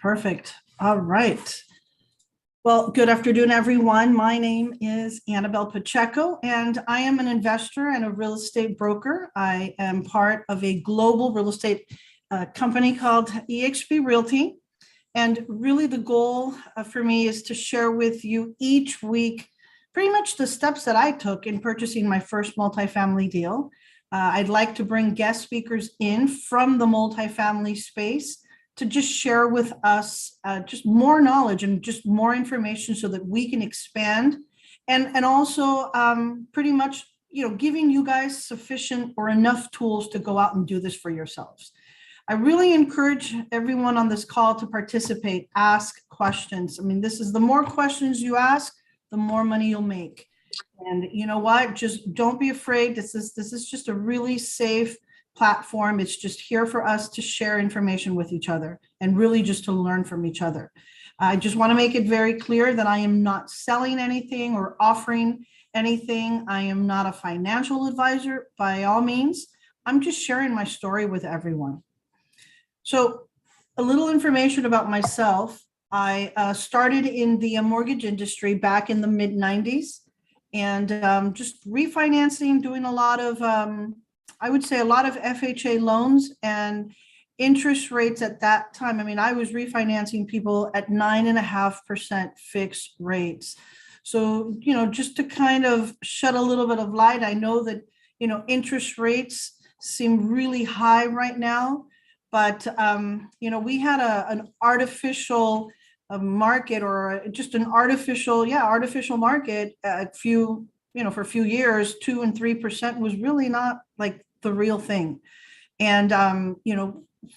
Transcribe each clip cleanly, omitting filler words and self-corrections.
Perfect. All right. Well, good afternoon, everyone. My name is Annabelle Pacheco, and I am an investor and a real estate broker. I am part of a global real estate company called eXp Realty. And really the goal for me is to share with you each week pretty much the steps that I took in purchasing my first multifamily deal. I'd like to bring guest speakers in from the multifamily space to just share with us just more knowledge and just more information so that we can expand and also pretty much, giving you guys sufficient or enough tools to go out and do this for yourselves. I really encourage everyone on this call to participate, ask questions. I mean, this is the more questions you ask, the more money you'll make. And you know what? Just don't be afraid. This is just a really safe platform. It's just here for us to share information with each other and really just to learn from each other. I just want to make it very clear that I am not selling anything or offering anything. I am not a financial advisor by all means. I'm just sharing my story with everyone. So a little information about myself. I started in the mortgage industry back in the mid 90s and just refinancing, doing a lot of, I would say a lot of FHA loans and interest rates at that time. I mean, I was refinancing people at 9.5% fixed rates. So, just to kind of shed a little bit of light, I know that, interest rates seem really high right now. But, we had an artificial market or just an artificial market for a few years. 2 and 3% was really not like the real thing. And,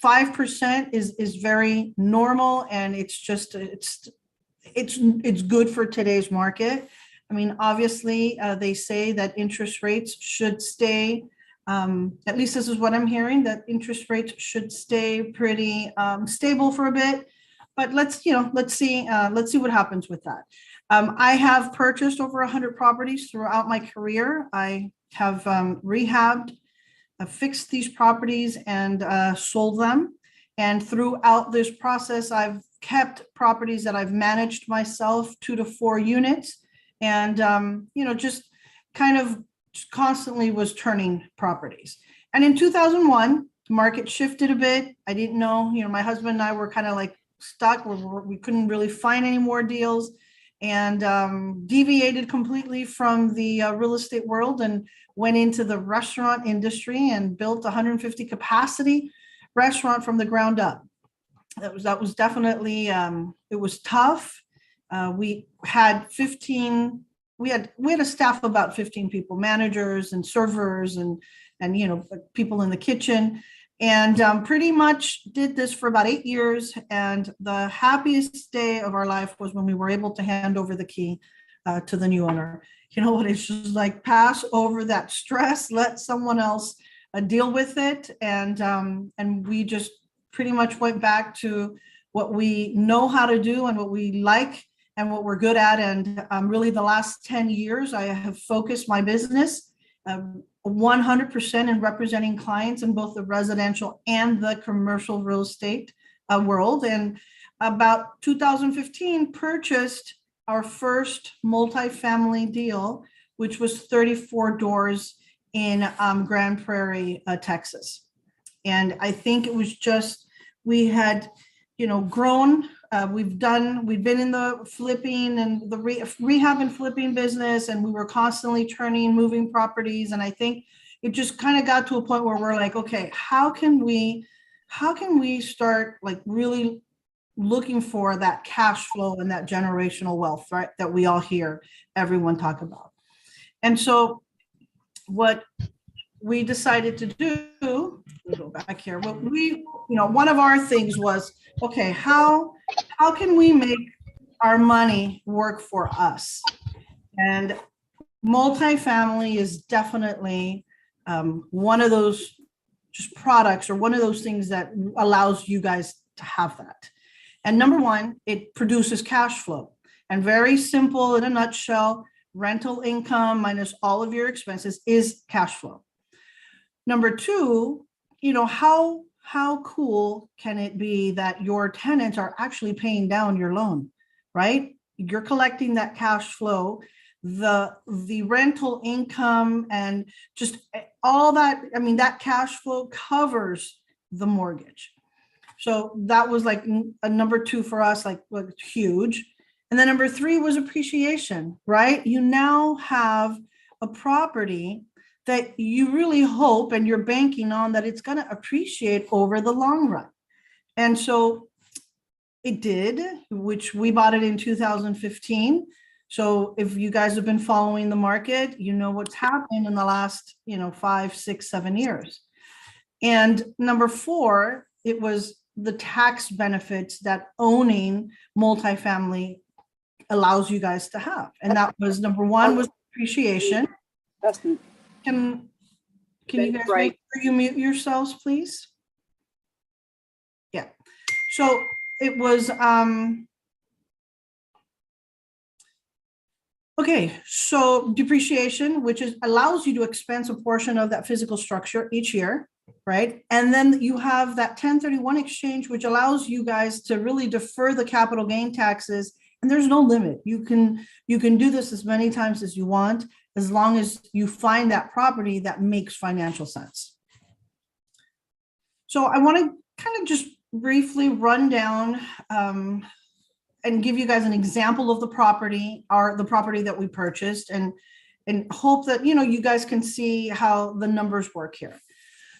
5% is very normal. And it's just, it's good for today's market. I mean, obviously, they say that interest rates should stay at least this is what I'm hearing, that interest rates should stay pretty stable for a bit. But let's see what happens with that. I have purchased over 100 properties throughout my career. I have rehabbed, fixed these properties and sold them. And throughout this process, I've kept properties that I've managed myself, 2 to 4 units, and just kind of constantly was turning properties. And in 2001, the market shifted a bit. I didn't know, my husband and I were kind of like stuck. We couldn't really find any more deals and deviated completely from the real estate world and went into the restaurant industry and built a 150 capacity restaurant from the ground up. That was definitely, it was tough. We had a staff of about 15 people, managers and servers and people in the kitchen, and pretty much did this for about 8 years. And the happiest day of our life was when we were able to hand over the key to the new owner. You know what? It's just like pass over that stress, let someone else deal with it, and we just pretty much went back to what we know how to do and what we like and what we're good at. And really the last 10 years, I have focused my business 100% in representing clients in both the residential and the commercial real estate world. And about 2015, purchased our first multifamily deal, which was 34 doors in Grand Prairie, Texas. And I think it was just, we had, grown. We've been in the flipping and the rehab and flipping business, and we were constantly moving properties. And I think it just kind of got to a point where we're like, okay, how can we start like really looking for that cash flow and that generational wealth, right? That we all hear everyone talk about. And so what we decided to do, let me go back here. What one of our things was, okay, how can we make our money work for us? And multifamily is definitely one of those just products or one of those things that allows you guys to have that. And number one, it produces cash flow. And very simple in a nutshell, rental income minus all of your expenses is cash flow. Number two, how how cool can it be that your tenants are actually paying down your loan, right? You're collecting that cash flow, the rental income, and just all that. I mean, that cash flow covers the mortgage. So that was like a number two for us, like huge. And then number three was appreciation, right? You now have a property that you really hope and you're banking on that it's going to appreciate over the long run. And so it did, which we bought it in 2015. So if you guys have been following the market, you know what's happened in the last, 5, 6, 7 years. And number four, it was the tax benefits that owning multifamily allows you guys to have. And that was number one was appreciation. Can you guys make sure you mute yourselves, please? Yeah. So it was, okay, so depreciation, which allows you to expense a portion of that physical structure each year, right? And then you have that 1031 exchange, which allows you guys to really defer the capital gain taxes. And there's no limit. You can do this as many times as you want, as long as you find that property that makes financial sense. So I want to kind of just briefly run down and give you guys an example of the property, the property that we purchased, and hope that you guys can see how the numbers work here.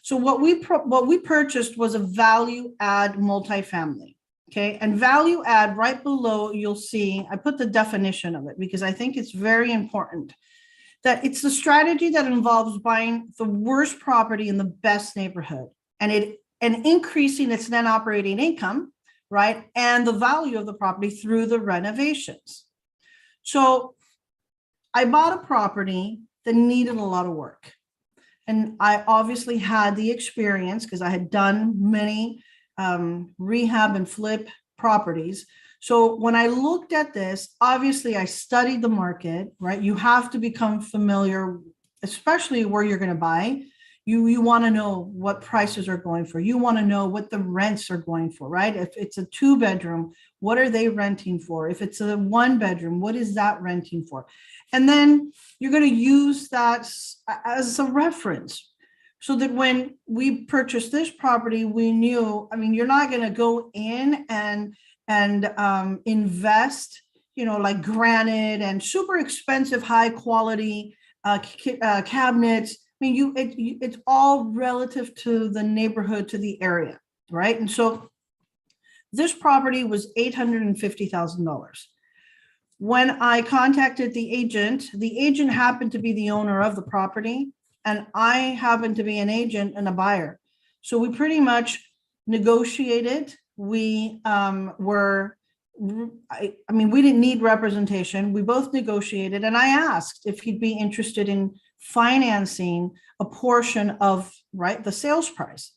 So what we purchased was a value add multifamily. Okay, and value add, right below you'll see I put the definition of it because I think it's very important that it's the strategy that involves buying the worst property in the best neighborhood and increasing its net operating income, right, and the value of the property through the renovations. So I bought a property that needed a lot of work. And I obviously had the experience because I had done many rehab and flip properties. So when I looked at this, obviously I studied the market, right? You have to become familiar, especially where you're going to buy. You want to know what prices are going for. You want to know what the rents are going for, right? If it's a 2-bedroom, what are they renting for? If it's a 1-bedroom, what is that renting for? And then you're going to use that as a reference so that when we purchased this property, we knew, I mean, you're not going to go in and invest, like granite and super expensive, high quality cabinets. I mean, it's all relative to the neighborhood, to the area, right? And so this property was $850,000. When I contacted the agent happened to be the owner of the property, and I happened to be an agent and a buyer. So we pretty much negotiated. We we didn't need representation. We both negotiated, and I asked if he'd be interested in financing a portion of the sales price.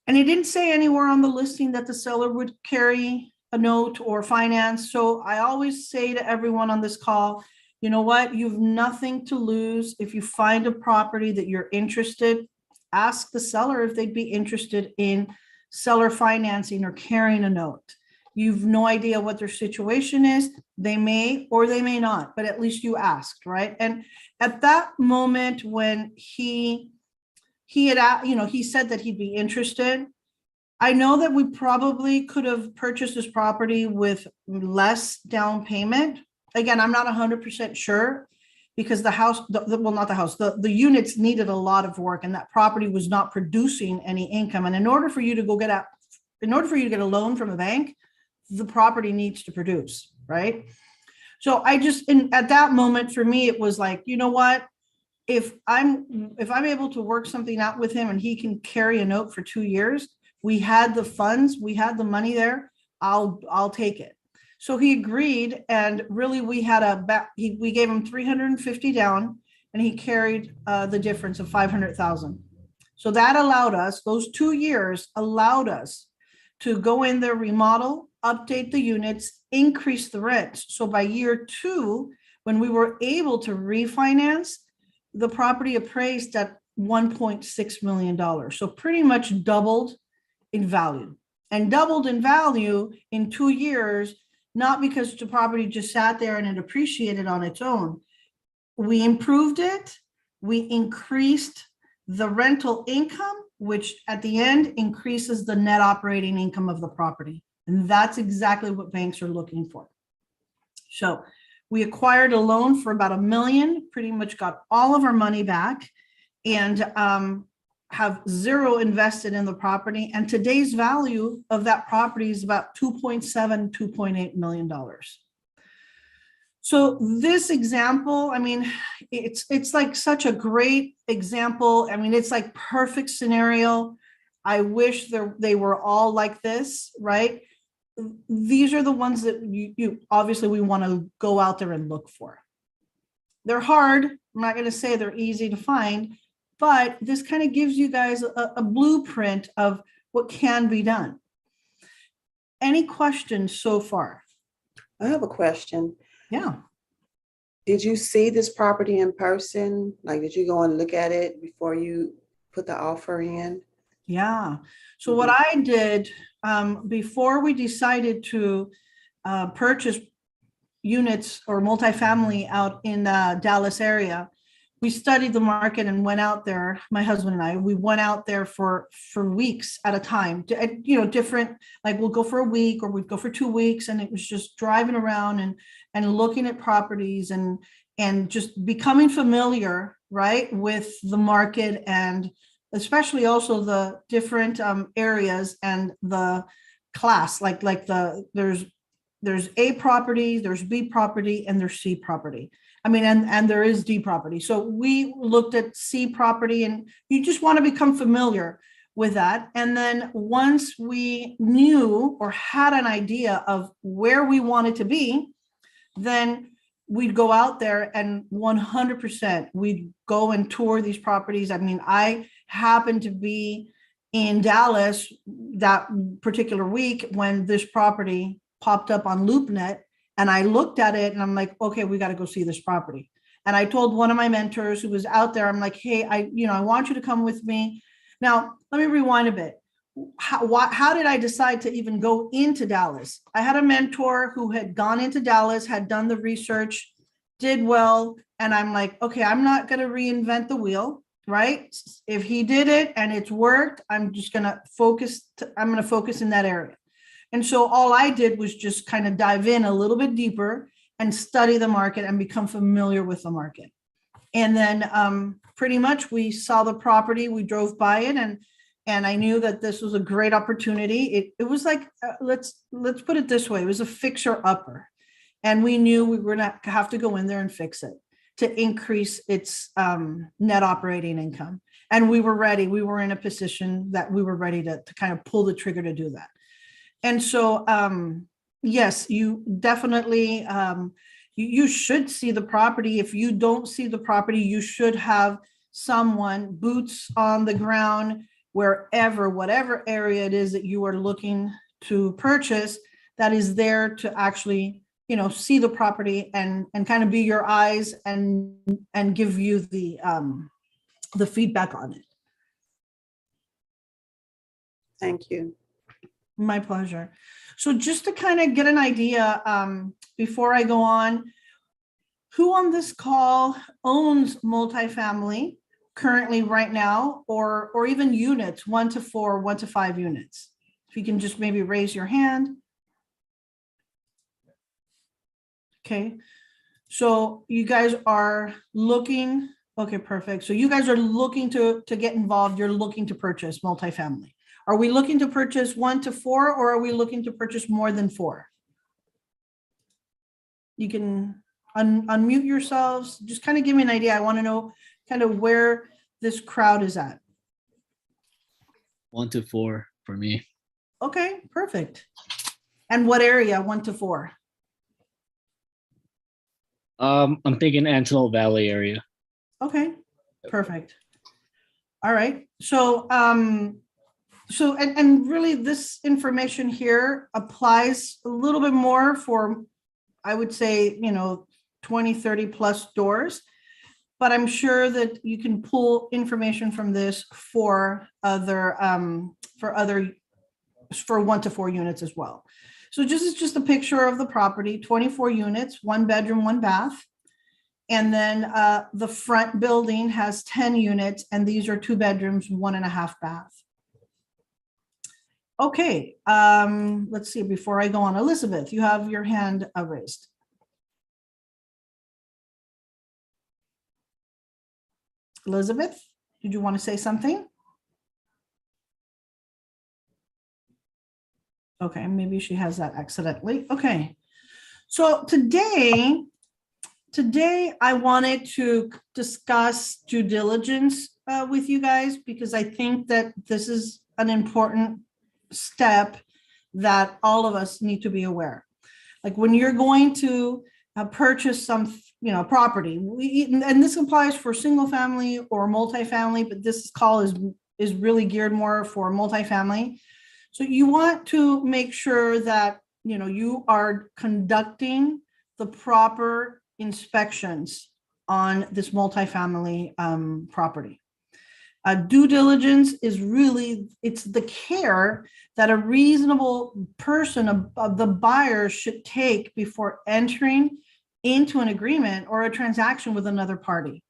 And he didn't say anywhere on the listing that the seller would carry a note or finance. So I always say to everyone on this call, you know what, you've nothing to lose. If you find a property that you're interested, ask the seller if they'd be interested in seller financing or carrying a note. You've no idea what their situation is. They may or they may not, but at least you asked, right? And at that moment when he had, he said that he'd be interested, I know that we probably could have purchased this property with less down payment. Again, I'm not 100% sure because the house, the units needed a lot of work and that property was not producing any income. And in order for you to get a loan from a bank, the property needs to produce, right? So at that moment for me, it was like, you know what? If I'm able to work something out with him and he can carry a note for 2 years, we had the funds, we had the money there, I'll take it. So he agreed, and really we gave him $350 down, and he carried the difference of $500,000. So that allowed us, those 2 years allowed us to go in there, remodel, update the units, increase the rent. So by year 2, when we were able to refinance, the property appraised at $1.6 million. So pretty much doubled in value and doubled in value in 2 years, not because the property just sat there and it appreciated on its own. We improved it. We increased the rental income, which at the end increases the net operating income of the property. And that's exactly what banks are looking for. So we acquired a loan for about $1 million, pretty much got all of our money back, and have zero invested in the property. And today's value of that property is about $2.7, $2.8 million. So this example, I mean, it's like such a great example. I mean, it's like perfect scenario. I wish they were all like this, right? These are the ones that you obviously we want to go out there and look for. They're hard. I'm not going to say they're easy to find, but this kind of gives you guys a blueprint of what can be done. Any questions so far? I have a question. Yeah. Did you see this property in person? Like, did you go and look at it before you put the offer in? Yeah. So what I did before we decided to purchase units or multifamily out in the Dallas area, we studied the market and went out there. My husband and I, we went out there for weeks at a time. Different, like we'll go for a week or we'd go for 2 weeks, and it was just driving around and looking at properties and just becoming familiar, right, with the market, and especially also the different areas and the class, like there's A property, there's B property, and there's C property. I mean, and there is D property. So we looked at C property, and you just want to become familiar with that. And then once we knew or had an idea of where we wanted to be, then we'd go out there and 100% we'd go and tour these properties. I mean, I happened to be in Dallas that particular week when this property popped up on LoopNet, and I looked at it and I'm like, okay, we got to go see this property. And I told one of my mentors who was out there, I'm like, hey, I want you to come with me. Now, let me rewind a bit. How did I decide to even go into Dallas? I had a mentor who had gone into Dallas, had done the research, did well. And I'm like, okay, I'm not going to reinvent the wheel, right? If he did it and it's worked, I'm just going to focus. I'm going to focus in that area. And so all I did was just kind of dive in a little bit deeper and study the market and become familiar with the market. And then pretty much we saw the property, we drove by it, and I knew that this was a great opportunity. It was like, let's put it this way, it was a fixer upper. And we knew we were going to have to go in there and fix it to increase its net operating income. And we were ready. We were in a position that we were ready to kind of pull the trigger to do that. And so, yes, you definitely, you should see the property. If you don't see the property, you should have someone, boots on the ground, wherever, whatever area it is that you are looking to purchase, that is there to actually, see the property and kind of be your eyes and give you the feedback on it. Thank you. My pleasure. So just to kind of get an idea, before I go on, who on this call owns multifamily currently right now, or even units, 1 to 4, 1 to 5 units? If you can just maybe raise your hand. Okay. So you guys are looking, okay, perfect. So you guys are looking to get involved. You're looking to purchase multifamily. Are we looking to purchase 1 to 4, or are we looking to purchase more than 4? You can unmute yourselves. Just kind of give me an idea. I want to know kind of where this crowd is at. 1 to 4 for me. Okay, perfect. And what area, 1 to 4? I'm thinking Antelope Valley area. Okay, perfect. All right. So, and really this information here applies a little bit more for, I would say, 20, 30 plus doors, but I'm sure that you can pull information from this for other for 1 to 4 units as well. So this is just a picture of the property, 24 units, 1 bedroom, 1 bath. And then the front building has 10 units, and these are 2 bedrooms, 1.5 bath. Okay, let's see, before I go on, Elizabeth, you have your hand raised. Elizabeth, did you want to say something? Okay, maybe she has that accidentally. Okay, so today I wanted to discuss due diligence with you guys, because I think that this is an important step that all of us need to be aware. Like when you're going to purchase some, property, and this applies for single family or multifamily, but this call is really geared more for multifamily. So you want to make sure that, you are conducting the proper inspections on this multifamily property. Due diligence is really, it's the care that a reasonable person of the buyer should take before entering into an agreement or a transaction with another party,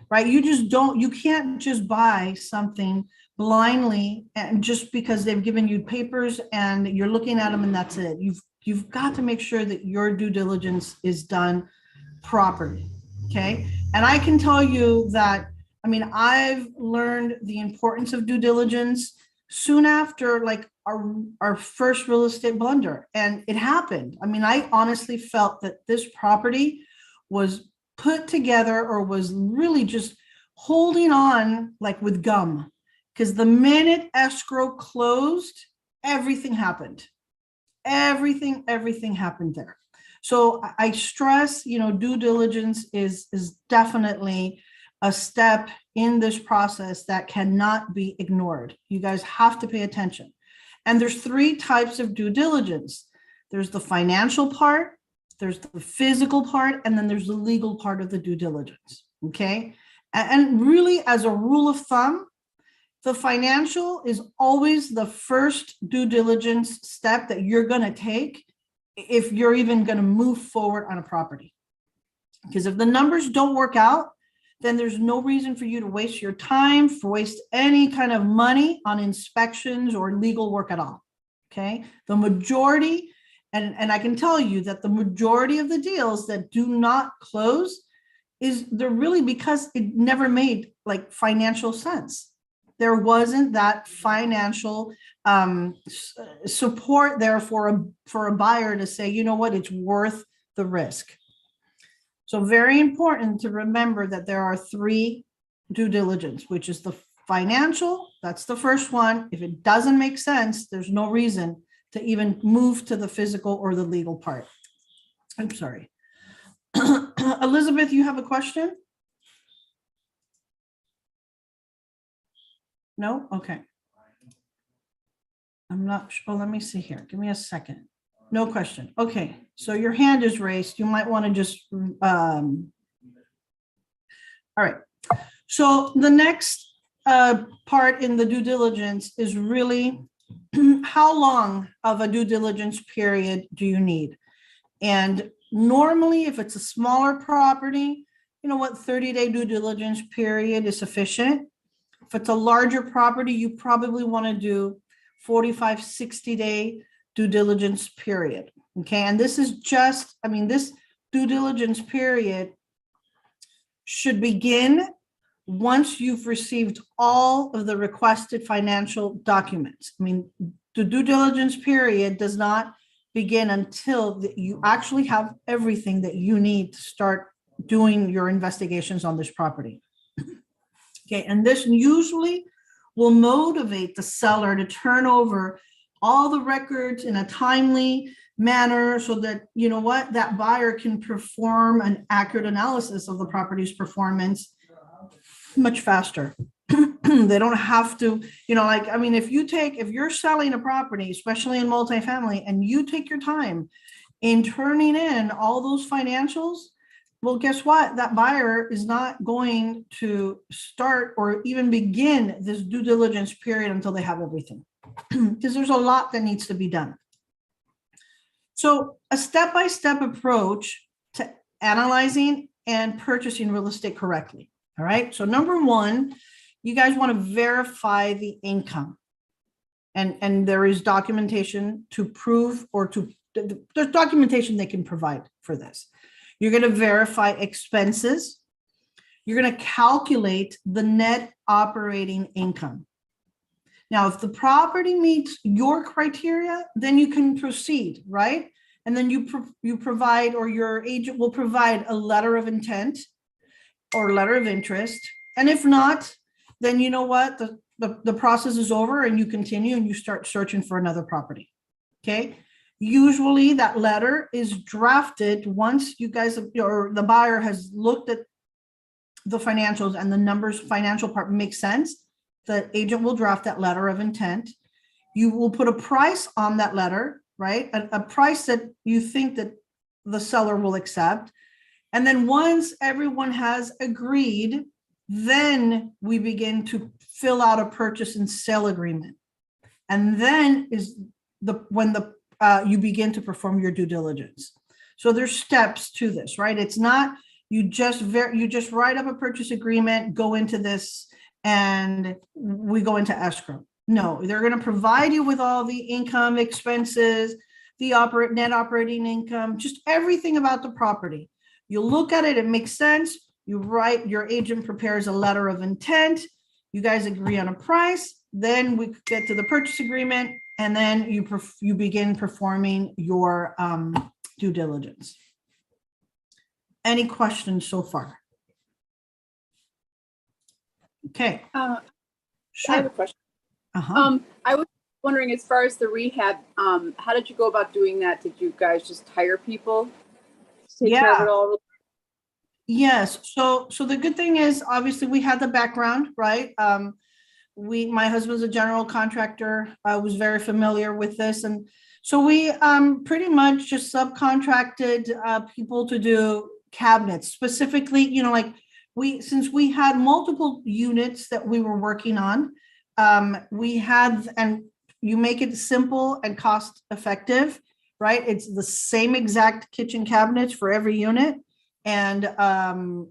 right? You can't just buy something blindly and just because they've given you papers and you're looking at them and that's it. You've got to make sure that your due diligence is done properly, okay? And I can tell you that, I've learned the importance of due diligence soon after like our first real estate blunder, and it happened. I honestly felt that this property was put together or was really just holding on like with gum, because the minute escrow closed, everything happened. Everything happened there. So I stress, due diligence is definitely a step in this process that cannot be ignored. You guys have to pay attention. And there's 3 types of due diligence. There's the financial part, there's the physical part, and then there's the legal part of the due diligence, okay? And really, as a rule of thumb, the financial is always the first due diligence step that you're going to take if you're even going to move forward on a property. Because if the numbers don't work out, then there's no reason for you to waste your time, waste any kind of money on inspections or legal work at all, okay? The majority, and I can tell you that the majority of the deals that do not close they're really because it never made like financial sense. There wasn't that financial support there for a buyer to say, you know what, it's worth the risk. So very important to remember that there are 3 due diligence, which is the financial, that's the first one. If it doesn't make sense, there's no reason to even move to the physical or the legal part. I'm sorry. Elizabeth, you have a question? No? Okay. I'm not sure. Oh, let me see here. Give me a second. No question. Okay. So your hand is raised. You might want to just, all right. So the next part in the due diligence is really how long of a due diligence period do you need? And normally, if it's a smaller property, 30-day due diligence period is sufficient. If it's a larger property, you probably want to do 45, 60-day due diligence period. Okay. And this is just, this due diligence period should begin once you've received all of the requested financial documents. The due diligence period does not begin until you actually have everything that you need to start doing your investigations on this property. Okay, and this usually will motivate the seller to turn over all the records in a timely manner so that, that buyer can perform an accurate analysis of the property's performance much faster. They don't have to, if you're selling a property, especially in multifamily, and you take your time in turning in all those financials, well, guess what? That buyer is not going to start or even begin this due diligence period until they have everything. because there's a lot that needs to be done. So a step-by-step approach to analyzing and purchasing real estate correctly. All right. So number one, you guys want to verify the income. And there is documentation to prove there's documentation they can provide for this. You're going to verify expenses. You're going to calculate the net operating income. Now, if the property meets your criteria, then you can proceed, right? And then you provide, or your agent will provide, a letter of intent or letter of interest. And if not, then you know what? The process is over and you continue and you start searching for another property. Okay. Usually that letter is drafted once you guys or the buyer has looked at the financials and the numbers, financial part makes sense. The agent will draft that letter of intent. You will put a price on that letter, right? A price that you think that the seller will accept. And then once everyone has agreed, then we begin to fill out a purchase and sale agreement. And then is when you begin to perform your due diligence. So there's steps to this, right? It's not you just write up a purchase agreement, go into this, and we go into escrow. No, they're going to provide you with all the income, expenses, the net operating income, just everything about the property. You look at it, it makes sense. You write, your agent prepares a letter of intent. You guys agree on a price. Then we get to the purchase agreement, and then you begin performing your due diligence. Any questions so far? Okay. Sure. I have a question. Uh-huh. I was wondering, as far as the rehab, how did you go about doing that? Did you guys just hire people to take care of it all? Yes. So the good thing is, obviously, we had the background, right? My husband's a general contractor. I was very familiar with this, and so we pretty much just subcontracted people to do cabinets, specifically. Since we had multiple units that we were working on, and you make it simple and cost effective, right? It's the same exact kitchen cabinets for every unit. And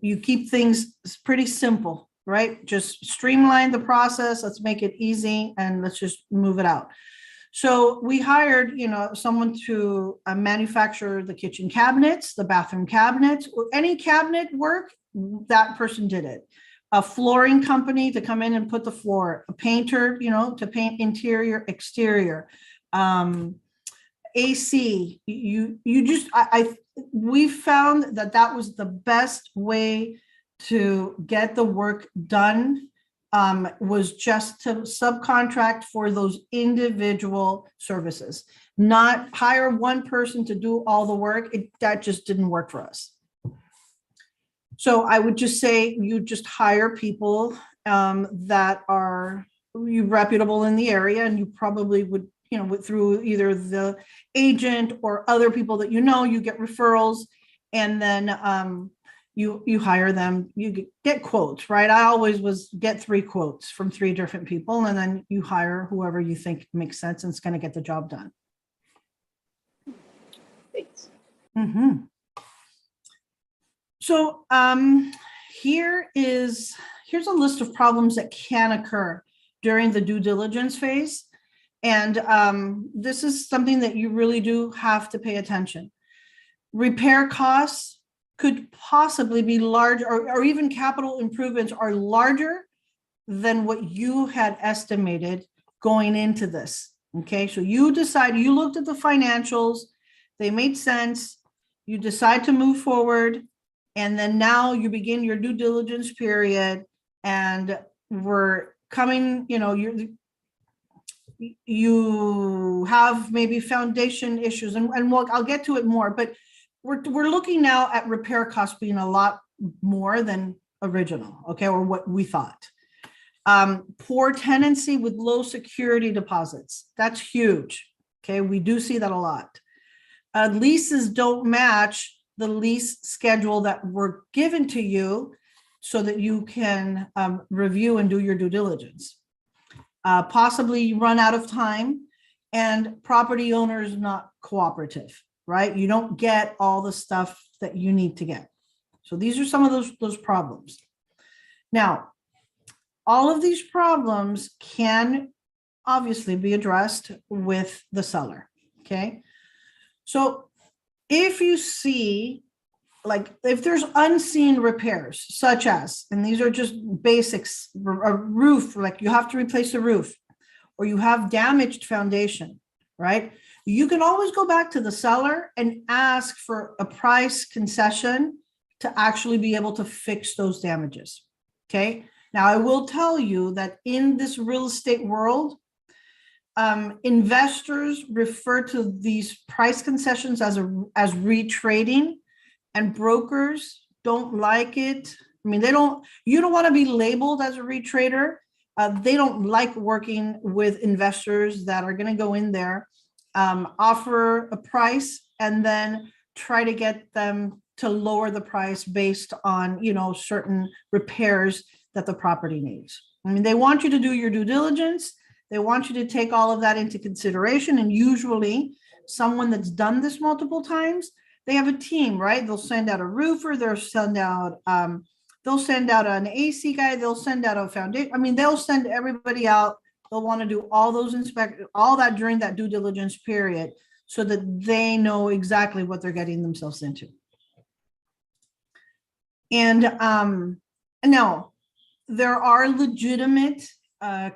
you keep things pretty simple, right? Just streamline the process. Let's make it easy and let's just move it out. So we hired, someone to manufacture the kitchen cabinets, the bathroom cabinets, or any cabinet work. That person did it. A flooring company to come in and put the floor, a painter, to paint interior, exterior, AC. We found that was the best way to get the work done, was just to subcontract for those individual services, not hire one person to do all the work. That just didn't work for us. So I would just say you just hire people that are reputable in the area, and you probably would, through either the agent or other people that you get referrals, and then you hire them, you get quotes, right? I always get 3 quotes from 3 different people, and then you hire whoever you think makes sense and it's going to get the job done. Thanks. Mm-hmm. So here's a list of problems that can occur during the due diligence phase. And this is something that you really do have to pay attention. Repair costs could possibly be large, or even capital improvements are larger than what you had estimated going into this. Okay, so you looked at the financials, they made sense, you decide to move forward, and then now you begin your due diligence period, and we're coming, you have maybe foundation issues, and I'll get to it more, but we're looking now at repair costs being a lot more than original, okay, or what we thought. Poor tenancy with low security deposits. That's huge. Okay, we do see that a lot. Leases don't match the lease schedule that were given to you so that you can review and do your due diligence. possibly you run out of time, and property owners not cooperative, right? You don't get all the stuff that you need to get. So these are some of those problems. Now, all of these problems can obviously be addressed with the seller, okay? So if you see, like, if there's unseen repairs, such as, and these are just basics, a roof, like you have to replace the roof, or you have damaged foundation, right? You can always go back to the seller and ask for a price concession to actually be able to fix those damages, okay? Now, I will tell you that in this real estate world, investors refer to these price concessions as retrading, and brokers don't like it. I mean, you don't want to be labeled as a retrader. They don't like working with investors that are going to go in there, offer a price, and then try to get them to lower the price based on, certain repairs that the property needs. I mean, they want you to do your due diligence. They want you to take all of that into consideration. And usually someone that's done this multiple times, they have a team, right? They'll send out a roofer, they'll send out an AC guy, they'll send out a foundation. I mean, they'll send everybody out. They'll want to do all those all that during that due diligence period, so that they know exactly what they're getting themselves into. And now there are legitimate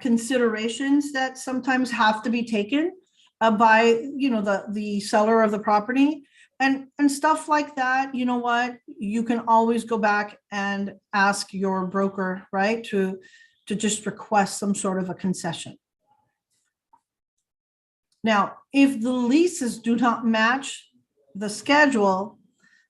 considerations that sometimes have to be taken by the seller of the property, and stuff like that. You know what, you can always go back and ask your broker, right, to just request some sort of a concession. Now, if the leases do not match the schedule,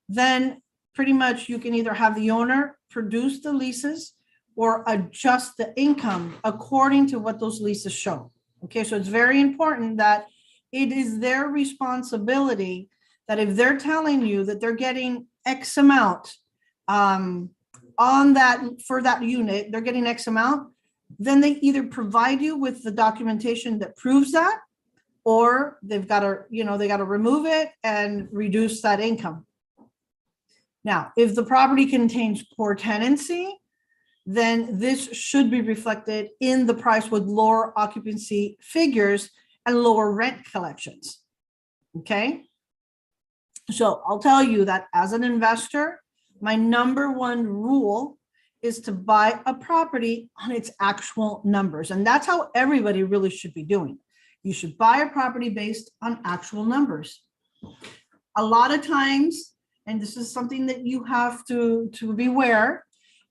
then pretty much you can either have the owner produce the leases or adjust the income according to what those leases show. Okay, so it's very important that it is their responsibility, that if they're telling you that they're getting X amount on that, for that unit, they're getting X amount, then they either provide you with the documentation that proves that, or they've got to, they got to remove it and reduce that income. Now, if the property contains poor tenancy, then this should be reflected in the price with lower occupancy figures and lower rent collections. Okay. So I'll tell you that as an investor, my number one rule is to buy a property on its actual numbers. And that's how everybody really should be doing. You should buy a property based on actual numbers. A lot of times, and this is something that you have to beware,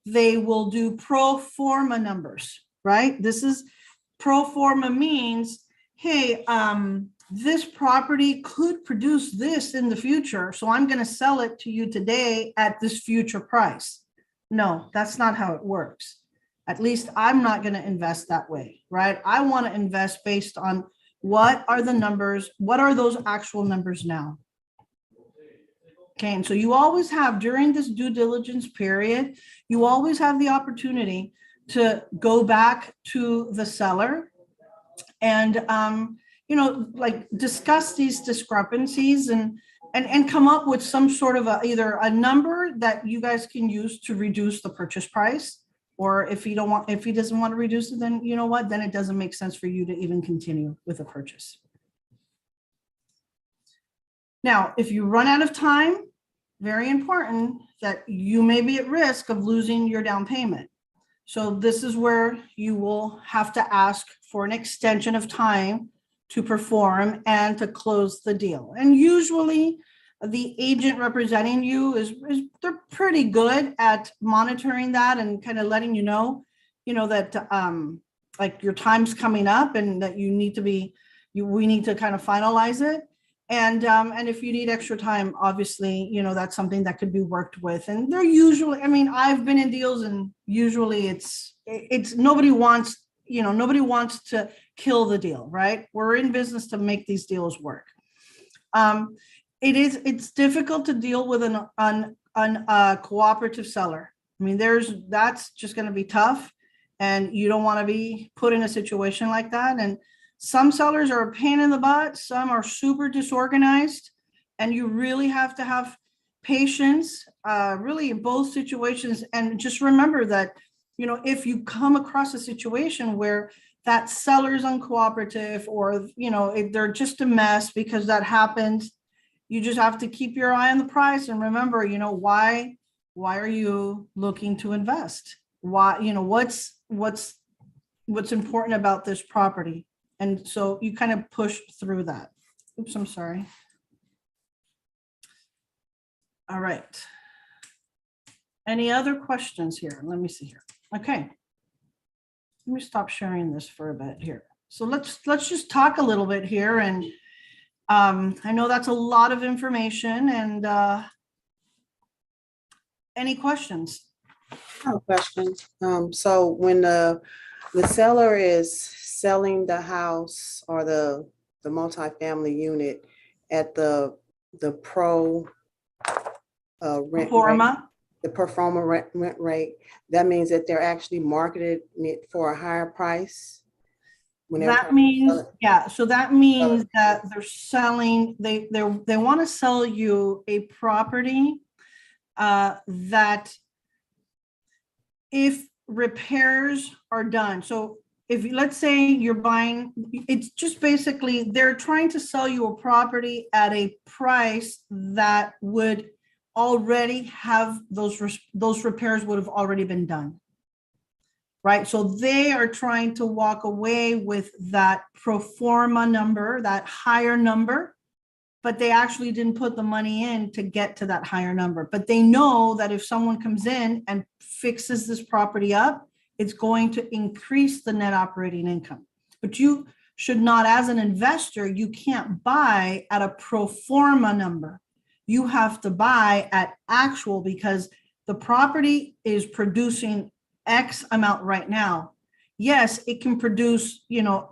they will do pro forma numbers, right? This is pro forma means, hey, this property could produce this in the future, so I'm going to sell it to you today at this future price. No, that's not how it works. At least I'm not going to invest that way, right? I want to invest based on what are the numbers, what are those actual numbers now? Okay, and so you always have, during this due diligence period, you always have the opportunity to go back to the seller and, like discuss these discrepancies and come up with some sort of either a number that you guys can use to reduce the purchase price, or if he doesn't want to reduce it, then you know what, then it doesn't make sense for you to even continue with the purchase. Now, if you run out of time, very important that you may be at risk of losing your down payment. So this is where you will have to ask for an extension of time to perform and to close the deal. And usually the agent representing you they're pretty good at monitoring that and kind of letting you know that like your time's coming up and that we need to kind of finalize it. And if you need extra time, obviously, that's something that could be worked with. And they're usually, I mean, I've been in deals and usually it's nobody wants to kill the deal, right? We're in business to make these deals work. It's difficult to deal with an cooperative seller. I mean, that's just going to be tough. And you don't want to be put in a situation like that. And some sellers are a pain in the butt. Some are super disorganized. And you really have to have patience, really in both situations. And just remember that, if you come across a situation where that seller is uncooperative, or, if they're just a mess, because that happens, you just have to keep your eye on the price and remember, why are you looking to invest? Why, what's important about this property? And so you kind of push through that. Oops, I'm sorry. All right. Any other questions here? Let me see here. Okay. Let me stop sharing this for a bit here. So let's just talk a little bit here. And I know that's a lot of information. And any questions? I have a question. So when the seller is selling the house or the multifamily unit at the pro rent rate, Forma. the pro forma rent rate, that means that they're actually marketing it for a higher price? when they're That trying to means, sell it? yeah, so that means that they're selling, they want to sell you a property that if repairs are done, so if, let's say you're buying, it's just basically, they're trying to sell you a property at a price that would already have those repairs would have already been done. Right, so they are trying to walk away with that pro forma number, that higher number, but they actually didn't put the money in to get to that higher number. But they know that if someone comes in and fixes this property up, it's going to increase the net operating income. But you should not, as an investor, you can't buy at a pro forma number. You have to buy at actual, because the property is producing X amount right now. Yes, it can produce, a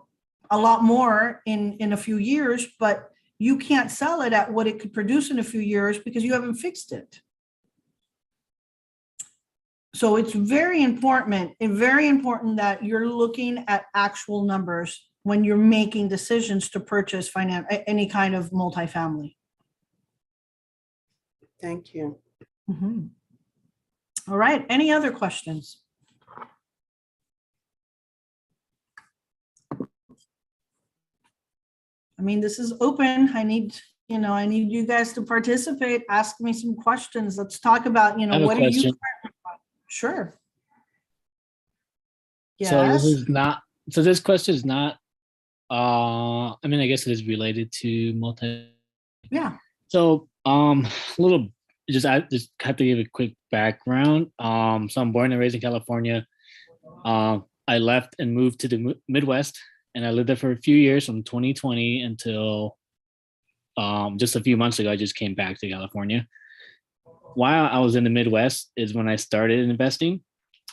lot more in a few years, but you can't sell it at what it could produce in a few years because you haven't fixed it. So it's very important that you're looking at actual numbers when you're making decisions to purchase any kind of multifamily. Thank you. Mm-hmm. All right, any other questions? I mean, this is open. I need you guys to participate. Ask me some questions. Let's talk about, I have a what are you? question. Sure. So this Yes. is not. So this question is not. I mean, I guess it is related to multi. Yeah. So little. I just have to give a quick background. So I'm born and raised in California. I left and moved to the Midwest, and I lived there for a few years from 2020 until just a few months ago. I just came back to California. While I was in the Midwest is when I started investing.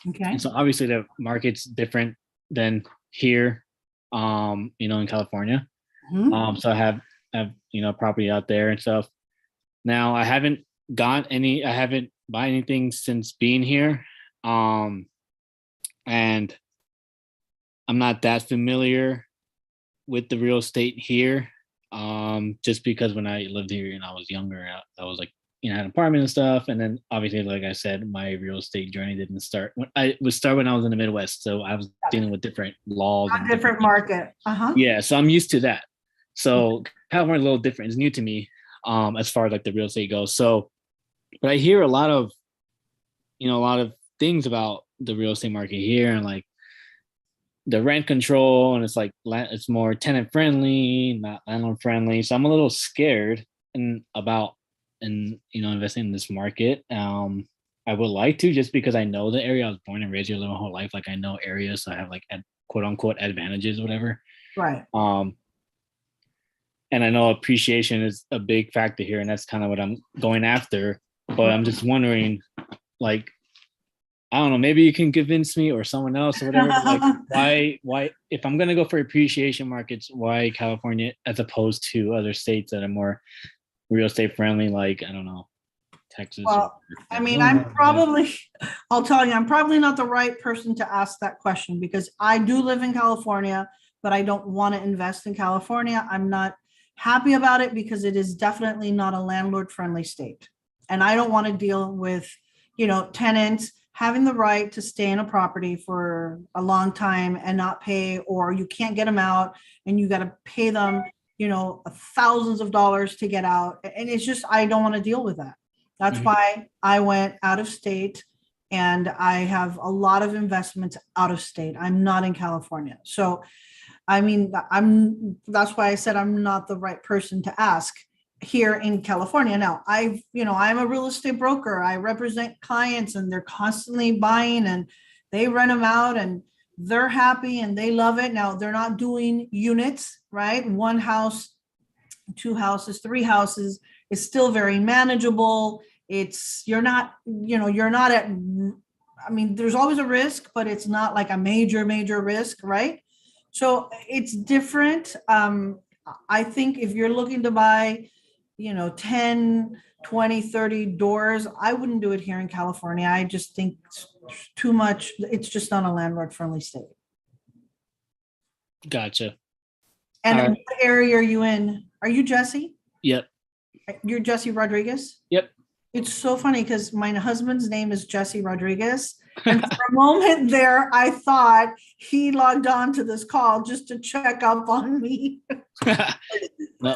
Okay. And so obviously the market's different than here, in California. Mhm. So I have property out there and stuff. Now I haven't bought anything since being here. And I'm not that familiar with the real estate here. Just because when I lived here and I was younger, I was like, had an apartment and stuff. And then obviously, like I said, my real estate journey didn't start when I was in the Midwest. So I was dealing with different laws and Different market. Uh-huh. yeah. So I'm used to that. So California a little different. It's new to me, as far as like the real estate goes. So, but I hear a lot of things about the real estate market here and like the rent control, and it's like it's more tenant friendly, not landlord friendly. So I'm a little scared investing in this market. I would like to, just because I know the area. I was born and raised here, living my whole life. Like I know areas, so I have like quote unquote advantages, whatever. Right. And I know appreciation is a big factor here, and that's kind of what I'm going after. But I'm just wondering, like, I don't know, maybe you can convince me or someone else or whatever. Like, why, if I'm gonna go for appreciation markets, why California as opposed to other states that are more real estate friendly? Like, I don't know. Texas. Well, or- I mean, I'll tell you, I'm probably not the right person to ask that question because I do live in California, but I don't want to invest in California. I'm not happy about it because it is definitely not a landlord-friendly state. And I don't want to deal with, tenants having the right to stay in a property for a long time and not pay, or you can't get them out and you got to pay them, thousands of dollars to get out. And it's just, I don't want to deal with that. That's Mhm. why I went out of state and I have a lot of investments out of state. I'm not in California. So, I mean, that's why I said I'm not the right person to ask here in California. Now, I'm a real estate broker. I represent clients and they're constantly buying and they rent them out and they're happy and they love it. Now, they're not doing units, right? One house, two houses, three houses is still very manageable. You're not at, I mean, there's always a risk, but it's not like a major risk, right? So it's different. I think if you're looking to buy, 10, 20, 30 doors, I wouldn't do it here in California. I just think it's too much. It's just not a landlord friendly state. Gotcha. And All right. what area are you in? Are you Jesse? Yep. You're Jesse Rodriguez? Yep. It's so funny because my husband's name is Jesse Rodriguez. And for a moment there, I thought he logged on to this call just to check up on me. No,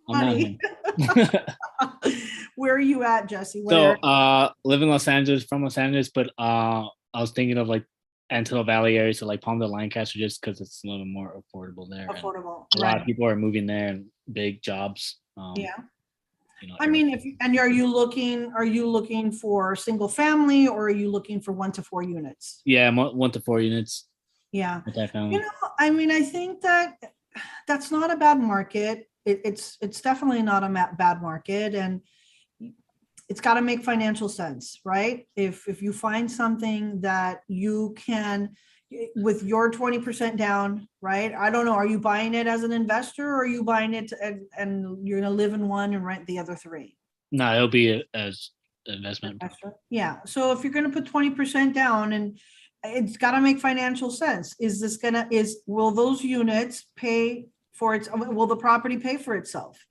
Oh, I'm not funny. him. Where are you at, Jesse? What So, area? live in Los Angeles, from Los Angeles, but I was thinking of like Antelope Valley area, so like Palmdale, Lancaster, just because it's a little more affordable there. And Affordable, a lot of right? people are moving there and big jobs. Yeah. I area. mean, are you looking for single family or are you looking for 1 to 4 units? Yeah, 1 to 4 units. Yeah. Multifamily. I mean, I think that's not a bad market. It's definitely not a bad market, and it's got to make financial sense, right? If you find something that you can, with your 20% down, right? I don't know. Are you buying it as an investor or are you buying it and you're going to live in one and rent the other 3? No, it'll be as investment. Investor. Yeah. So if you're going to put 20% down and it's got to make financial sense. Will those units pay for will the property pay for itself?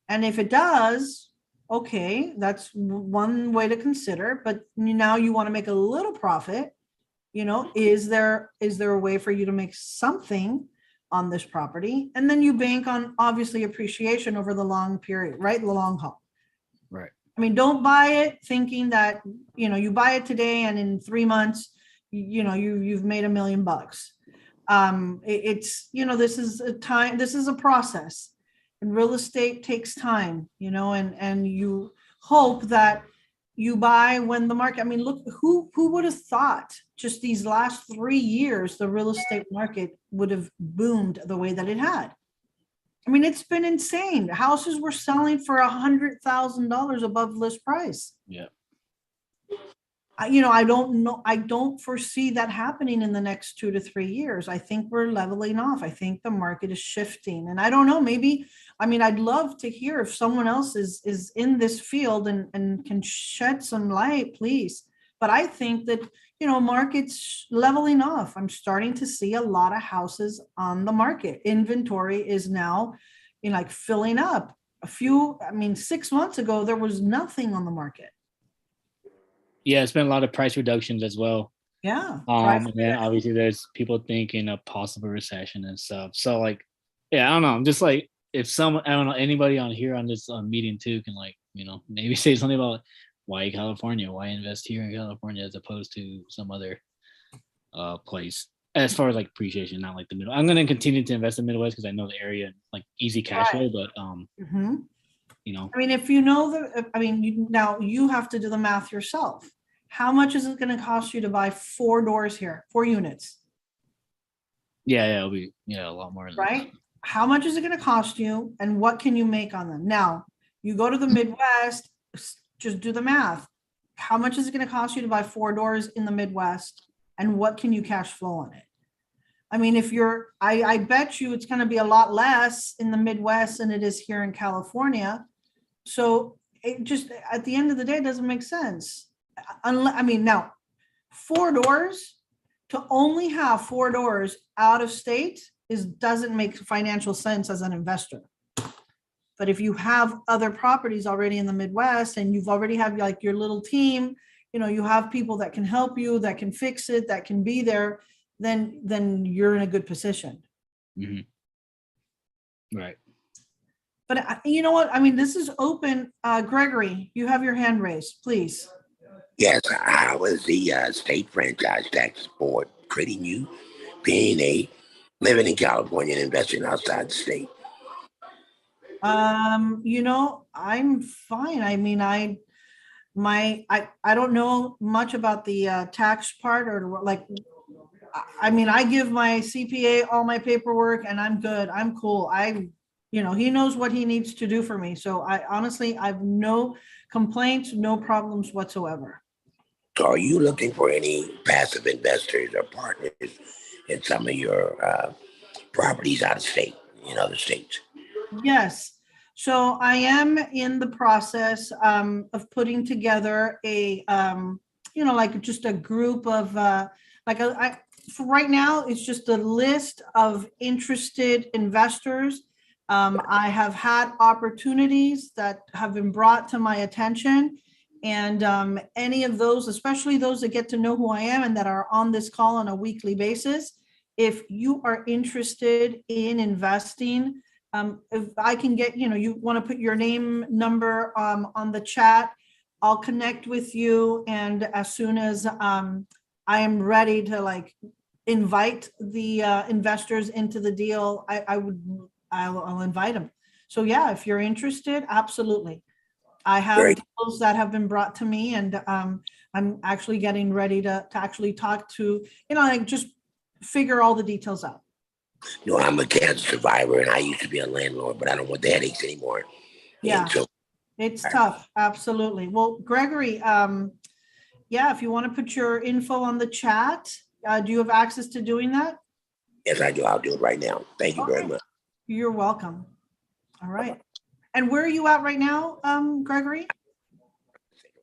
And if it does, okay, that's one way to consider, but now you want to make a little profit. Is there a way for you to make something on this property? And then you bank on obviously appreciation over the long period, right? The long haul. Right. I mean, don't buy it thinking that, you buy it today and in 3 months, you've made $1 million. This is a process, and real estate takes time, and you hope that you buy when the market, I mean, look, who would have thought just these last 3 years, the real estate market would have boomed the way that it had? I mean, it's been insane. Houses were selling for $100,000 above list price. Yeah. I don't know. I don't foresee that happening in the next 2 to 3 years. I think we're leveling off. I think the market is shifting, and I don't know, maybe, I mean, I'd love to hear if someone else is in this field and can shed some light, please. But I think that, market's leveling off. I'm starting to see a lot of houses on the market. Inventory is now, filling up. 6 months ago, there was nothing on the market. Yeah, it's been a lot of price reductions as well. Yeah. And then obviously there's people thinking a possible recession and stuff. So like, yeah, I don't know. I'm just like, if I don't know, anybody on here on this meeting too can maybe say something about why California, why invest here in California as opposed to some other place. As far as like appreciation, not like the middle. I'm gonna continue to invest in the Midwest because I know the area, like easy cash flow, but I mean, if now you have to do the math yourself. How much is it going to cost you to buy 4 doors here, 4 units? Yeah, it'll be a lot more. Right? How much is it going to cost you, and what can you make on them? Now, you go to the Midwest, just do the math. How much is it going to cost you to buy 4 doors in the Midwest, and what can you cash flow on it? I mean, I bet you it's going to be a lot less in the Midwest than it is here in California. So it just, at the end of the day, it doesn't make sense. Unless, I mean, now, 4 doors, to only have 4 doors out of state doesn't make financial sense as an investor. But if you have other properties already in the Midwest and you've already have like your little team, you have people that can help you, that can fix it, that can be there, then you're in a good position. Mhm. Right. But you know what? I mean, this is open. Gregory, you have your hand raised, please. Yes, how is the state franchise tax board treating you, being a living in California and investing outside the state? I'm fine. I mean, I don't know much about the tax part or like, I mean, I give my CPA all my paperwork and I'm good. I'm cool. He knows what he needs to do for me. So I honestly, I've no complaints, no problems whatsoever. So are you looking for any passive investors or partners in some of your properties out of state, in other states? Yes. So I am in the process of putting together a, like just a group of, for right now, it's just a list of interested investors. I have had opportunities that have been brought to my attention. And any of those, especially those that get to know who I am and that are on this call on a weekly basis, if you are interested in investing, if I can get, you want to put your name, number on the chat, I'll connect with you. And as soon as I am ready to like invite the investors into the deal, I'll invite them. So yeah, if you're interested, absolutely. I have Great. deals that have been brought to me, and I'm actually getting ready to actually talk to, like just figure all the details out. I'm a cancer survivor and I used to be a landlord, but I don't want the headaches anymore. Yeah, And so, it's tough. Absolutely. Well, Gregory, yeah, if you want to put your info on the chat, do you have access to doing that? yes, I do. I'll do it right now. Thank you very Okay. much. You're welcome. All right. And where are you at right now, Gregory?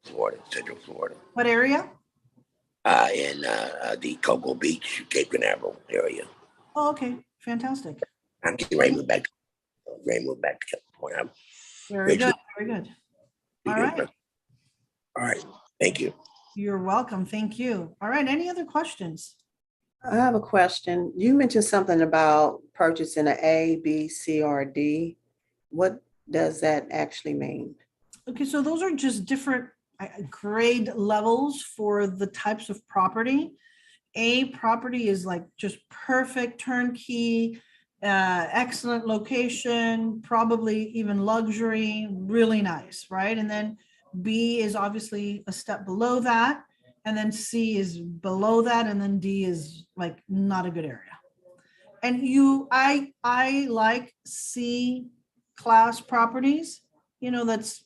Central Florida. What area? In the Cocoa Beach, Cape Canaveral area. Oh, okay. Fantastic. I'm getting ready to move back. To California. Very good. Very good. All right. All right. Thank you. You're welcome. Thank you. All right. Any other questions? I have a question. You mentioned something about purchasing an A, B, C, or D. What does that actually mean? Okay, so those are just different grade levels for the types of property. A property is like just perfect turnkey, excellent location, probably even luxury, really nice, right? And then B is obviously a step below that. And then C is below that. And then D is like not a good area. And I like C class properties, that's,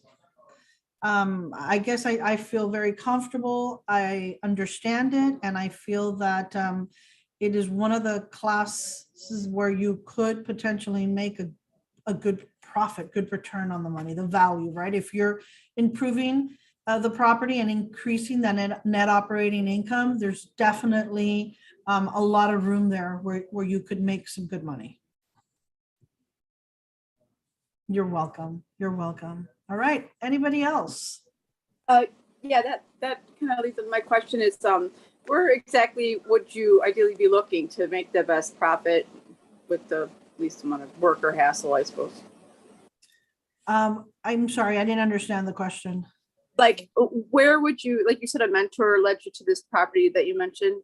I guess I feel very comfortable. I understand it. And I feel that it is one of the classes where you could potentially make a good profit, good return on the money, the value, right? If you're improving the property and increasing the net operating income, there's definitely a lot of room there where you could make some good money. You're welcome. You're welcome. All right. Anybody else? Yeah, that kind of leads to my question is, where exactly would you ideally be looking to make the best profit with the least amount of work or hassle, I suppose? I'm sorry, I didn't understand the question. Like, where would you, like you said, a mentor led you to this property that you mentioned.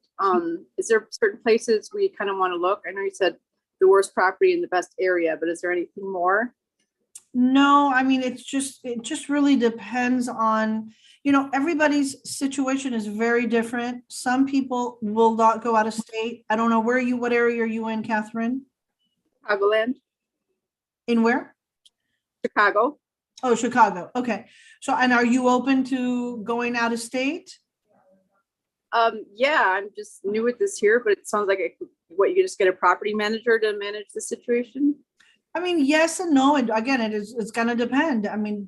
Is there certain places where you kind of want to look? I know you said the worst property in the best area, but is there anything more? No, I mean, it just really depends on, everybody's situation is very different. Some people will not go out of state. I don't know what area are you in, Catherine? Chicagoland. In where? Chicago. Oh, Chicago. Okay. So, and are you open to going out of state? Yeah, I'm just new with this here, but it sounds like you just get a property manager to manage the situation. I mean, yes and no. And again, it's going to depend. I mean,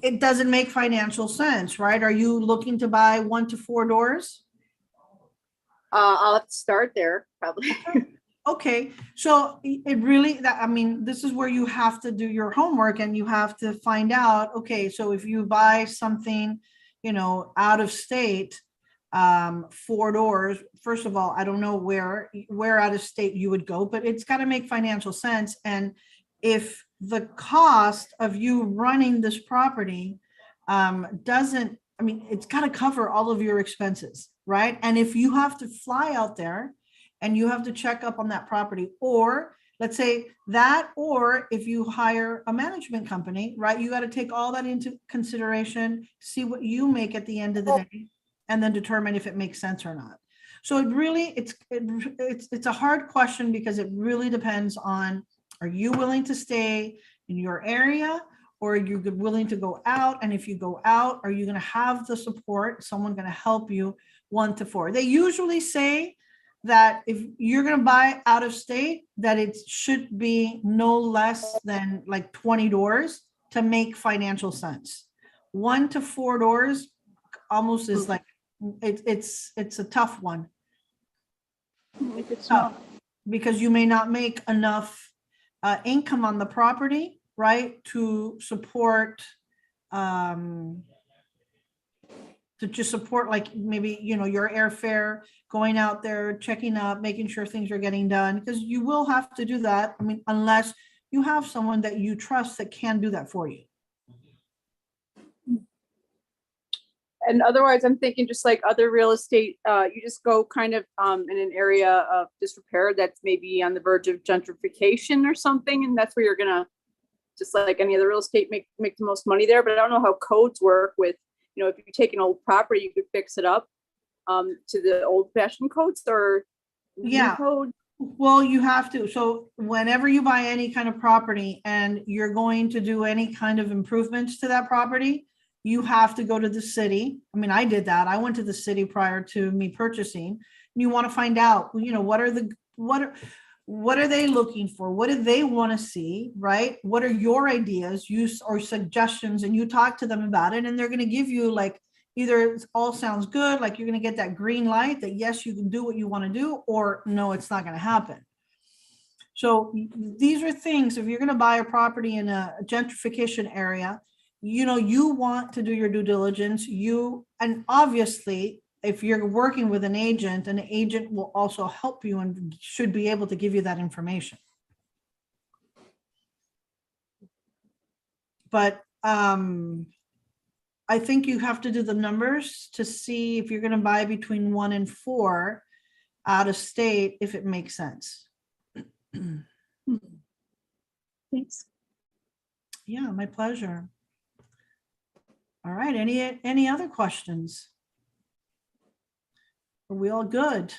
it doesn't make financial sense, right? Are you looking to buy 1 to 4 doors? I'll have to start there, probably. Okay, so it really, I mean, this is where you have to do your homework and you have to find out, okay, so if you buy something, out of state, 4 doors, first of all, I don't know where out of state you would go, but it's got to make financial sense. And if the cost of you running this property doesn't, I mean, it's got to cover all of your expenses, right? And if you have to fly out there and you have to check up on that property, or let's say that, or if you hire a management company, right, you got to take all that into consideration, see what you make at the end of the day, and then determine if it makes sense or not. So it really, it's a hard question because it really depends on, are you willing to stay in your area, or are you willing to go out? And if you go out, are you going to have the support, someone going to help you 1 to 4? They usually say that if you're going to buy out of state, that it should be no less than like 20 doors to make financial sense. 1 to 4 doors almost is like, it's a tough one. It's tough because you may not make enough income on the property, right, to support like maybe, your airfare, going out there, checking up, making sure things are getting done, because you will have to do that. I mean, unless you have someone that you trust that can do that for you. And otherwise, I'm thinking just like other real estate, you just go kind of in an area of disrepair that's maybe on the verge of gentrification or something, and that's where you're gonna, just like any other real estate, make the most money there. But I don't know how codes work with, if you take an old property, you could fix it up to the old fashioned codes or new code. Well, you have to. So whenever you buy any kind of property and you're going to do any kind of improvements to that property, you have to go to the city. I mean, I did that. I went to the city prior to me purchasing. You want to find out, what are they looking for? What do they want to see, right? What are your ideas, use or suggestions? And you talk to them about it, and they're going to give you like, either it all sounds good, like you're going to get that green light that yes, you can do what you want to do, or no, it's not going to happen. So these are things, if you're going to buy a property in a gentrification area, you want to do your due diligence. And obviously, if you're working with an agent will also help you and should be able to give you that information. But I think you have to do the numbers to see if you're going to buy between 1 and 4 out of state, if it makes sense. Thanks. Yeah, my pleasure. All right, any other questions? Are we all good?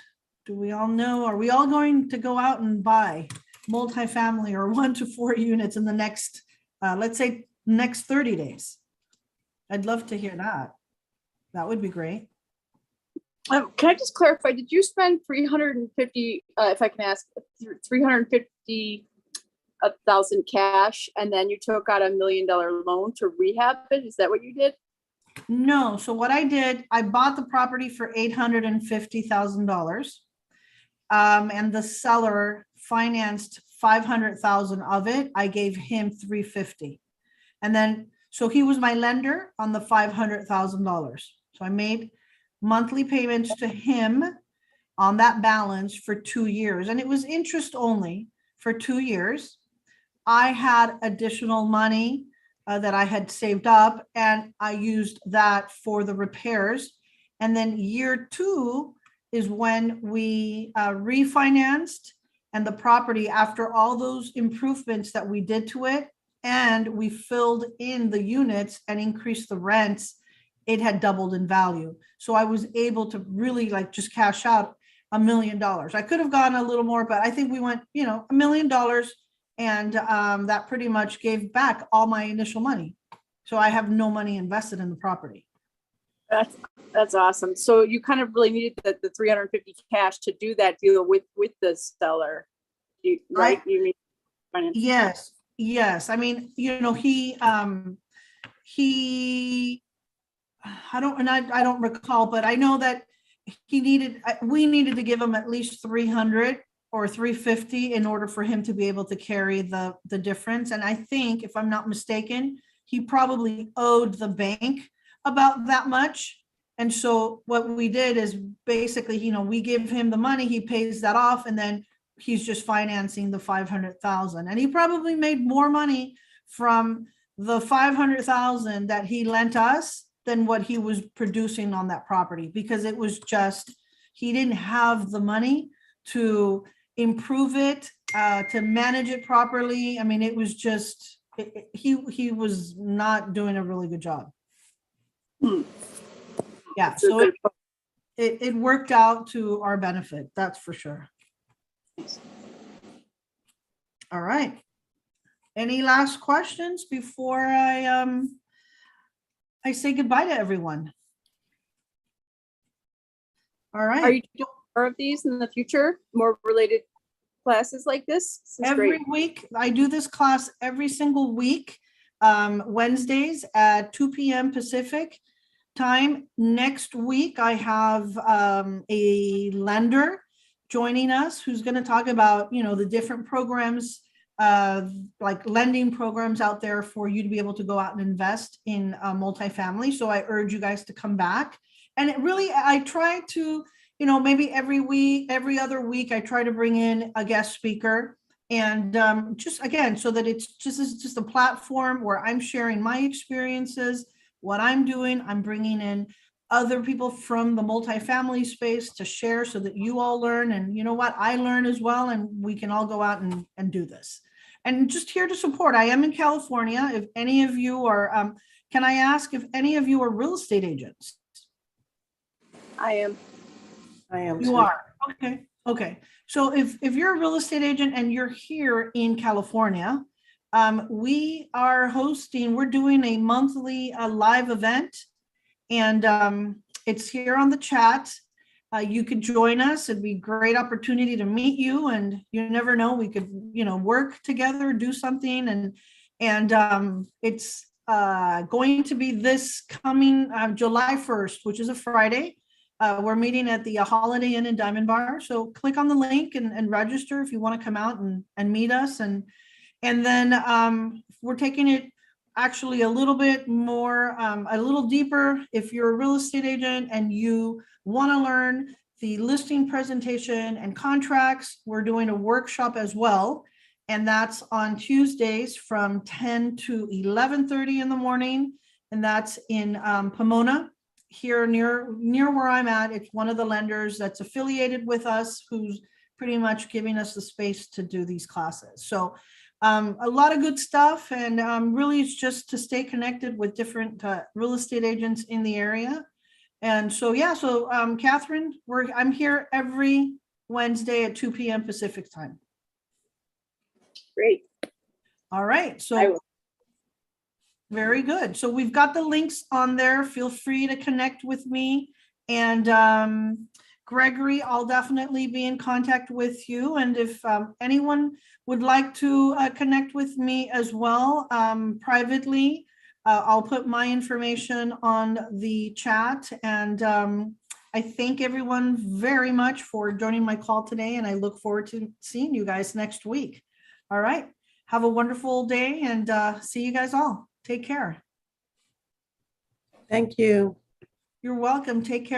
Do we all know, are we all going to go out and buy multifamily or 1 to 4 units in the next, let's say next 30 days? I'd love to hear that. That would be great. Can I just clarify, did you spend 350, if I can ask, 350,000 cash, and then you took out $1 million loan to rehab it? Is that what you did? No. So what I did, I bought the property for $850,000. And the seller financed 500,000 of it. I gave him 350. And then, so he was my lender on the $500,000. So I made monthly payments to him on that balance for 2 years. And it was interest only for 2 years. I had additional money that I had saved up, and I used that for the repairs. And then year 2 is when we refinanced, and the property, after all those improvements that we did to it, and we filled in the units and increased the rents, it had doubled in value. So I was able to really like just cash out $1 million. I could have gone a little more, but I think we went, $1 million. And that pretty much gave back all my initial money. So I have no money invested in the property. That's awesome. So you kind of really needed the 350 cash to do that deal with the seller, right? Yes. I mean, I don't recall, but I know that we needed to give him at least 300 or 350 in order for him to be able to carry the difference. And I think, if I'm not mistaken, he probably owed the bank about that much. And so what we did is basically, we give him the money, he pays that off, and then he's just financing the 500,000. And he probably made more money from the 500,000 that he lent us than what he was producing on that property, because it was just, he didn't have the money to improve it, to manage it properly. I mean, it was just, he was not doing a really good job. Yeah, so it worked out to our benefit, that's for sure. All right. Any last questions before I say goodbye to everyone? All right. Are you doing more of these in the future? More related classes like this? This is Every great. week, I do this class every single week, Wednesdays at 2 p.m. Pacific time. Next week, I have a lender joining us who's going to talk about, the different programs, like lending programs out there for you to be able to go out and invest in multifamily. So I urge you guys to come back. And I try to, maybe every other week, I try to bring in a guest speaker. And just again, so that it's just a platform where I'm sharing my experiences, what I'm doing. I'm bringing in other people from the multifamily space to share so that you all learn. And you know what? I learn as well. And we can all go out and do this. And just here to support. I am in California. If any of you are, can I ask if any of you are real estate agents? I am. You too. are, okay, okay. So if you're a real estate agent and you're here in California, we're doing a monthly live event, and it's here on the chat. You could join us. It'd be a great opportunity to meet you, and you never know, we could, work together, do something, and it's going to be this coming July 1st, which is a Friday. We're meeting at the Holiday Inn and Diamond Bar. So click on the link and register if you want to come out and meet us. And then we're taking it actually a little bit more, a little deeper. If you're a real estate agent and you want to learn the listing presentation and contracts, we're doing a workshop as well. And that's on Tuesdays from 10 to 11:30 in the morning. And that's in Pomona. Here near where I'm at. It's one of the lenders that's affiliated with us who's pretty much giving us the space to do these classes. So a lot of good stuff, and really it's just to stay connected with different real estate agents in the area. And so, yeah, so Catherine, I'm here every Wednesday at 2 p.m. Pacific time. Great. All right, I so will. very good. So we've got the links on there. Feel free to connect with me. And Gregory, I'll definitely be in contact with you. And if anyone would like to connect with me as well privately, I'll put my information on the chat. And I thank everyone very much for joining my call today. And I look forward to seeing you guys next week. All right. Have a wonderful day, and see you guys all. Take care. Thank you. You're welcome. Take care.